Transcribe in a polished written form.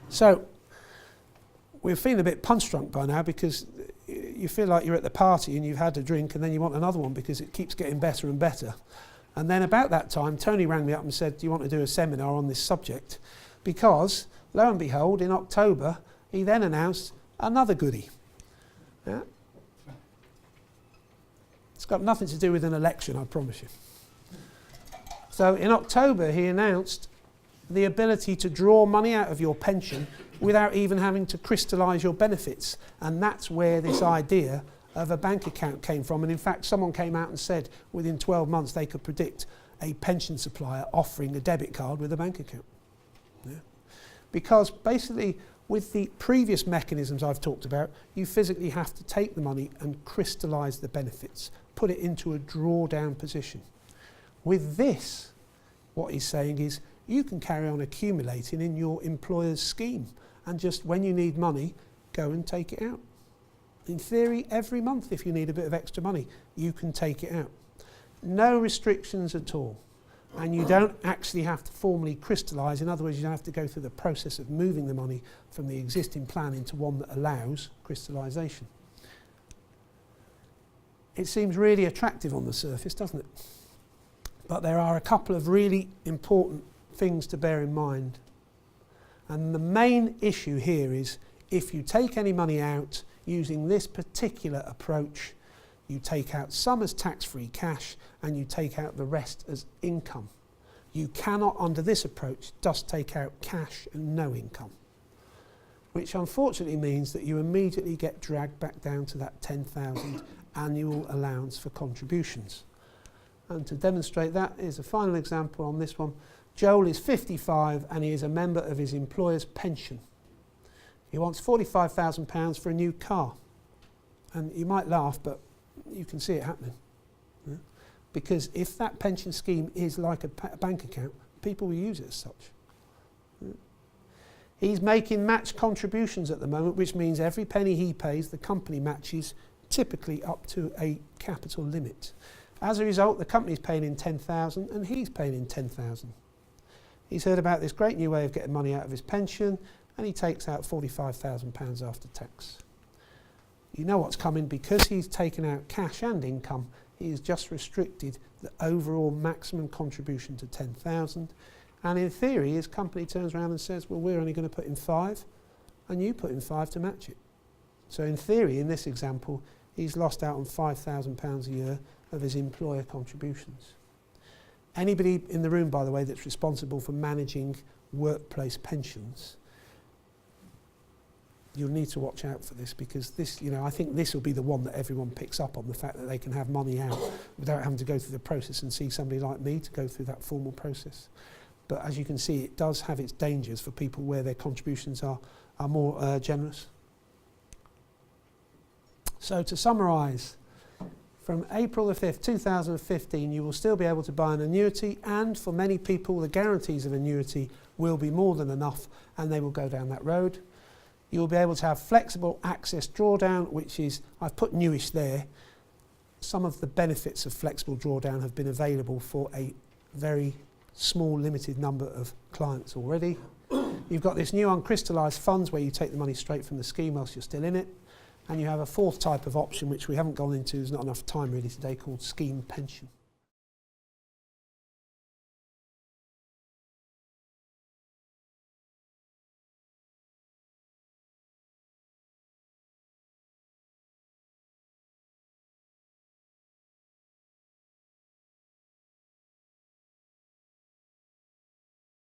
So we're feeling a bit punch-drunk by now because you feel like you're at the party and you've had a drink and then you want another one because it keeps getting better and better. And then about that time, Tony rang me up and said, do you want to do a seminar on this subject? Because, lo and behold, in October, he then announced another goodie. Yeah? It's got nothing to do with an election, I promise you. So in October, he announced the ability to draw money out of your pension without even having to crystallise your benefits. And that's where this idea of a bank account came from. And in fact, someone came out and said within 12 months they could predict a pension supplier offering a debit card with a bank account. Yeah. Because basically, with the previous mechanisms I've talked about, you physically have to take the money and crystallise the benefits, put it into a drawdown position. With this, what he's saying is you can carry on accumulating in your employer's scheme and just when you need money, go and take it out. In theory, every month if you need a bit of extra money, you can take it out. No restrictions at all. And you don't actually have to formally crystallise. In other words, you don't have to go through the process of moving the money from the existing plan into one that allows crystallisation. It seems really attractive on the surface, doesn't it? But there are a couple of really important things to bear in mind. And the main issue here is if you take any money out using this particular approach, you take out some as tax-free cash and you take out the rest as income. You cannot, under this approach, just take out cash and no income, which unfortunately means that you immediately get dragged back down to that 10,000 annual allowance for contributions. And to demonstrate that is a final example on this one. Joel is 55 and he is a member of his employer's pension. He wants £45,000 for a new car. And you might laugh, but you can see it happening. Yeah? Because if that pension scheme is like a bank account, people will use it as such. Yeah? He's making match contributions at the moment, which means every penny he pays, the company matches typically up to a capital limit. As a result, the company's paying in 10,000 and he's paying in 10,000. He's heard about this great new way of getting money out of his pension and he takes out £45,000 after tax. You know what's coming because he's taken out cash and income. He has just restricted the overall maximum contribution to 10,000. And in theory, his company turns around and says, well, we're only going to put in 5 and you put in 5 to match it. So in theory, in this example, he's lost out on £5,000 a year of his employer contributions. Anybody in the room, by the way, that's responsible for managing workplace pensions, you'll need to watch out for this because this, I think this will be the one that everyone picks up on, the fact that they can have money out without having to go through the process and see somebody like me to go through that formal process. But as you can see, it does have its dangers for people where their contributions are more generous. So to summarise, from April the 5th, 2015, you will still be able to buy an annuity, and for many people, the guarantees of annuity will be more than enough, and they will go down that road. You will be able to have flexible access drawdown, which is, I've put newish there. Some of the benefits of flexible drawdown have been available for a very small, limited number of clients already. You've got this new uncrystallised funds where you take the money straight from the scheme whilst you're still in it. And you have a fourth type of option, which we haven't gone into, there's not enough time really today, called scheme pension.